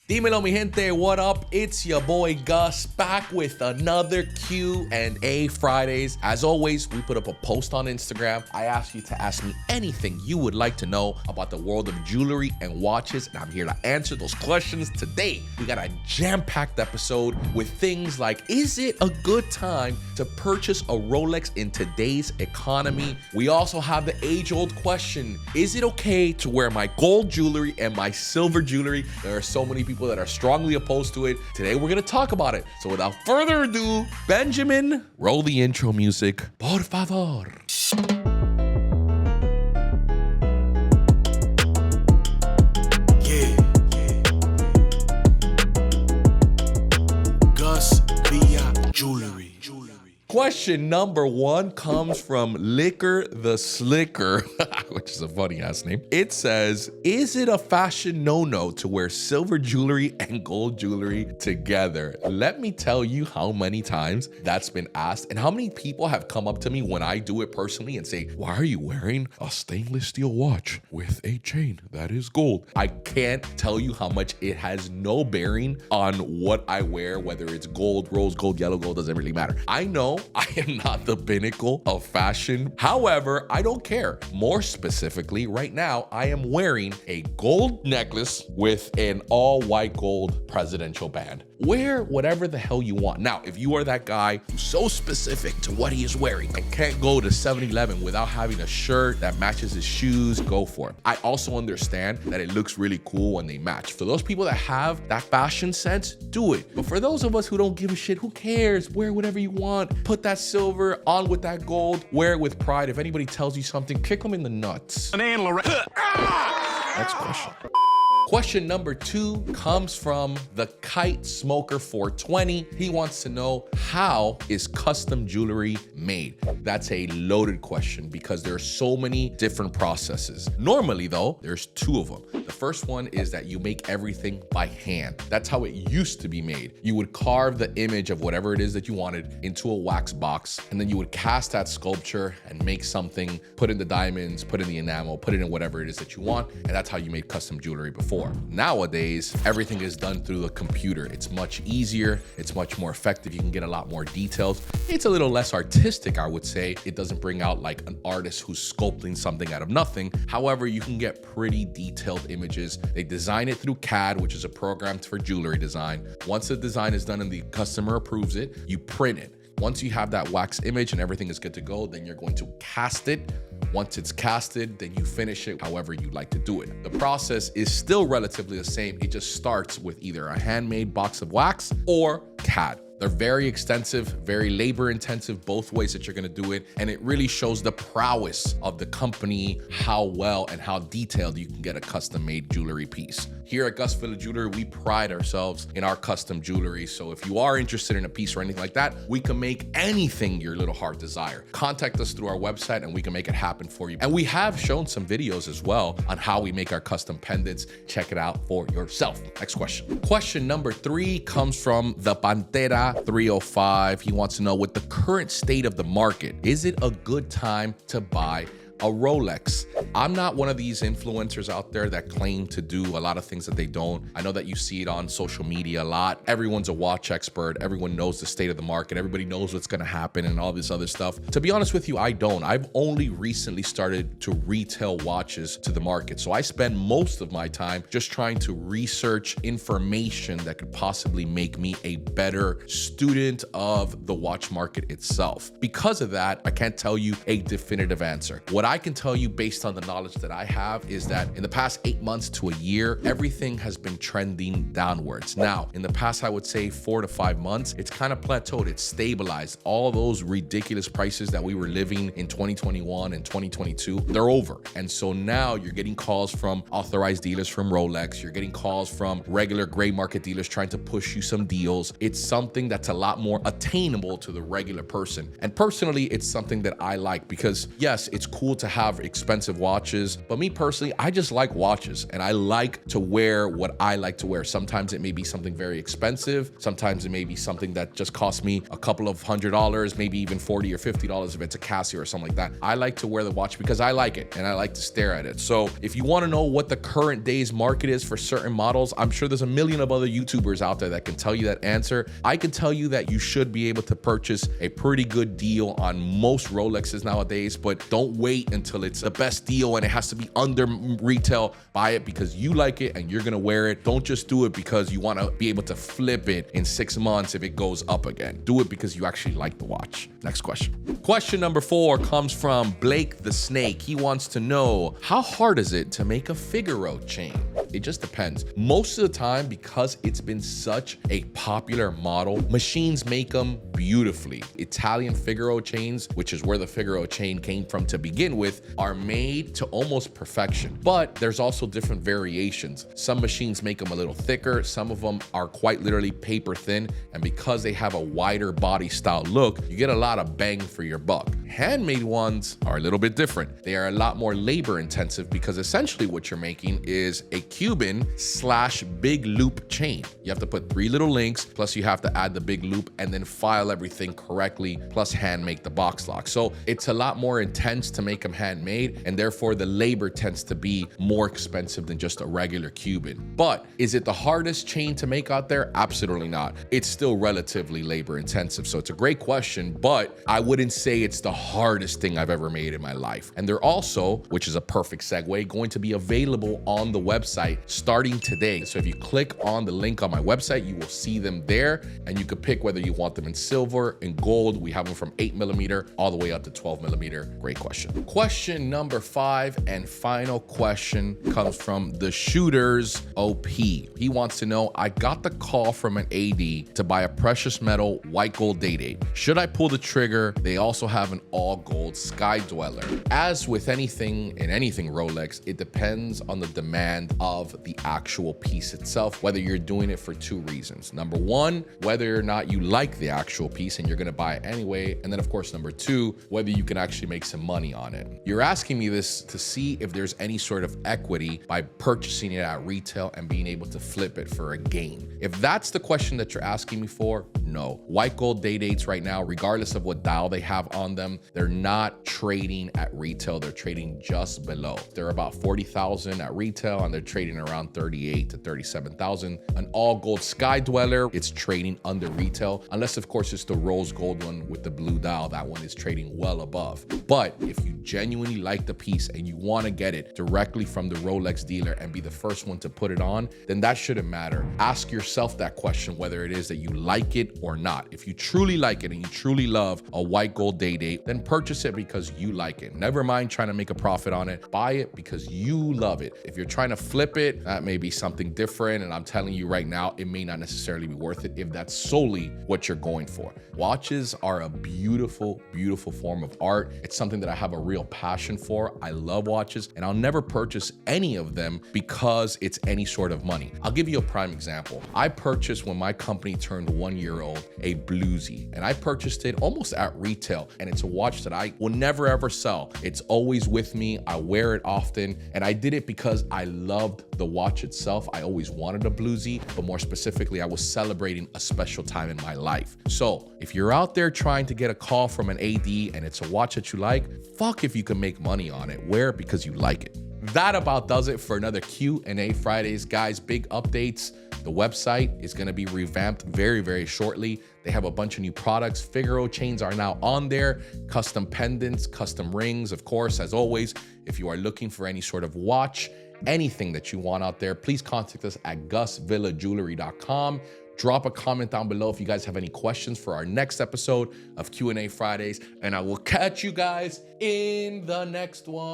Dímelo mi gente, what up? It's your boy Gus back with another Q&A Fridays. As always, we put up a post on Instagram. I ask you to ask me anything you would like to know about the world of jewelry and watches, and I'm here to answer those questions today. We got a jam-packed episode with things like, is it a good time to purchase a Rolex in today's economy? We also have the age-old question, is it okay to wear my gold jewelry and my silver jewelry? There are so many people that are strongly opposed to it. Today we're gonna talk about it. So without further ado, Benjamin, roll the intro music, por favor. Gus via jewelry. Question number one comes from Liquor the Slicker, which is a funny ass name. It says, is it a fashion no-no to wear silver jewelry and gold jewelry together? Let me tell you how many times that's been asked and how many people have come up to me when I do it personally and say, why are you wearing a stainless steel watch with a chain that is gold? I can't tell you how much it has no bearing on what I wear, whether it's gold, rose gold, yellow gold, doesn't really matter. I know I am not the pinnacle of fashion. However, I don't care. More specifically, right now, I am wearing a gold necklace with an all white gold presidential band. Wear whatever the hell you want. Now, if you are that guy who's so specific to what he is wearing and can't go to 7-Eleven without having a shirt that matches his shoes, go for it. I also understand that it looks really cool when they match. For those people that have that fashion sense, do it. But for those of us who don't give a shit, who cares? Wear whatever you want. Put that silver on with that gold. Wear it with pride. If anybody tells you something, kick them in the nuts. Next question. Question number two comes from the Kite Smoker 420. He wants to know, how is custom jewelry made? That's a loaded question because there are so many different processes. Normally though, there's two of them. The first one is that you make everything by hand. That's how it used to be made. You would carve the image of whatever it is that you wanted into a wax box, and then you would cast that sculpture and make something, put in the diamonds, put in the enamel, put it in whatever it is that you want, and that's how you made custom jewelry before. Nowadays, everything is done through the computer. It's much easier. It's much more effective. You can get a lot more details. It's a little less artistic, I would say. It doesn't bring out like an artist who's sculpting something out of nothing. However, you can get pretty detailed images. They design it through CAD, which is a program for jewelry design. Once the design is done and the customer approves it, you print it. Once you have that wax image and everything is good to go, then you're going to cast it. Once it's casted, then you finish it however you like to do it. The process is still relatively the same. It just starts with either a handmade box of wax or CAD. They're very extensive, very labor intensive, both ways that you're gonna do it. And it really shows the prowess of the company, how well and how detailed you can get a custom made jewelry piece. Here at Gus Villa Jewelry, we pride ourselves in our custom jewelry. So if you are interested in a piece or anything like that, we can make anything your little heart desire. Contact us through our website and we can make it happen for you. And we have shown some videos as well on how we make our custom pendants. Check it out for yourself. Next question. Question number three comes from the Pantera 305. He wants to know, with the current state of the market, is it a good time to buy a Rolex? I'm not one of these influencers out there that claim to do a lot of things that they don't. I know that you see it on social media a lot. Everyone's a watch expert. Everyone knows the state of the market. Everybody knows what's gonna happen and all this other stuff. To be honest with you, I don't. I've only recently started to retail watches to the market. So I spend most of my time just trying to research information that could possibly make me a better student of the watch market itself. Because of that, I can't tell you a definitive answer. What I can tell you based on the knowledge that I have is that in the past 8 months to a year, everything has been trending downwards. Now, in the past, I would say 4 to 5 months, it's kind of plateaued, it's stabilized. All those ridiculous prices that we were living in 2021 and 2022, they're over. And so now you're getting calls from authorized dealers from Rolex, you're getting calls from regular gray market dealers trying to push you some deals. It's something that's a lot more attainable to the regular person. And personally, it's something that I like because yes, it's cool cool to have expensive watches, but me personally, I just like watches and I like to wear what I like to wear. Sometimes it may be something very expensive. Sometimes it may be something that just costs me a couple of $100, maybe even $40 or $50 if it's a Casio or something like that. I like to wear the watch because I like it and I like to stare at it. So if you want to know what the current day's market is for certain models, I'm sure there's a million of other YouTubers out there that can tell you that answer. I can tell you that you should be able to purchase a pretty good deal on most Rolexes nowadays, but don't wait until it's the best deal and it has to be under retail. Buy it because you like it and you're gonna wear it. Don't just do it because you want to be able to flip it in 6 months if it goes up again. Do it because you actually like the watch. Next question. Question number 4 comes from Blake the Snake. He wants to know, how hard is it to make a Figaro chain? It just depends. Most of the time, because it's been such a popular model, machines make them beautifully. Italian Figaro chains, which is where the Figaro chain came from to begin with, are made to almost perfection. But there's also different variations. Some machines make them a little thicker. Some of them are quite literally paper thin. And because they have a wider body style look, you get a lot of bang for your buck. Handmade ones are a little bit different. They are a lot more labor intensive because essentially what you're making is a Cuban / big loop chain. You have to put 3 little links, plus you have to add the big loop and then file everything correctly, plus hand make the box lock. So it's a lot more intense to make them handmade, and therefore the labor tends to be more expensive than just a regular Cuban. But is it the hardest chain to make out there? Absolutely not. It's still relatively labor intensive. So it's a great question, but I wouldn't say it's the hardest thing I've ever made in my life. And they're also, which is a perfect segue, going to be available on the website starting today. So if you click on the link on my website, you will see them there, and you can pick whether you want them in silver, in gold. We have them from 8mm all the way up to 12mm. Great question. Question number 5 and final question comes from the Shooters OP. He wants to know, I got the call from an AD to buy a precious metal white gold day-date. Should I pull the trigger? They also have an all gold Sky Dweller. As with anything in anything Rolex, it depends on the demand of the actual piece itself, whether you're doing it for 2 reasons. Number 1, whether or not you like the actual piece and you're gonna buy it anyway. And then of course, number 2, whether you can actually make some money on it. You're asking me this to see if there's any sort of equity by purchasing it at retail and being able to flip it for a gain. If that's the question that you're asking me for, no. White gold day dates right now, regardless of what dial they have on them, they're not trading at retail. They're trading just below. They're about 40,000 at retail and they're trading around 38 to 37,000. An all gold Sky Dweller, it's trading under retail, unless of course it's the rose gold one with the blue dial. That one is trading well above. But if you genuinely like the piece and you want to get it directly from the Rolex dealer and be the first one to put it on, then that shouldn't matter. Ask yourself that question, whether it is that you like it or not. If you truly like it and you truly love a white gold day date, then purchase it because you like it. Never mind trying to make a profit on it. Buy it because you love it. If you're trying to flip it, that may be something different. And I'm telling you right now, it may not necessarily be worth it if that's solely what you're going for. Watches are a beautiful, beautiful form of art. It's something that I have a real passion for. I love watches and I'll never purchase any of them because it's any sort of money. I'll give you a prime example. I purchased, when my company turned 1 year old, a Bluesy, and I purchased it almost at retail. And it's a watch that I will never ever sell. It's always with me. I wear it often. And I did it because I loved the watch itself. I always wanted a Bluesy, but more specifically, I was celebrating a special time in my life. So if you're out there trying to get a call from an AD and it's a watch that you like, fuck if you can make money on it. Wear it because you like it. That about does it for another Q&A Fridays. Guys, big updates. The website is going to be revamped very, very shortly. They have a bunch of new products. Figaro chains are now on there. Custom pendants, custom rings. Of course, as always, if you are looking for any sort of watch, anything that you want out there, please contact us at gusvillajewelry.com. Drop a comment down below if you guys have any questions for our next episode of Q&A Fridays, and I will catch you guys in the next one.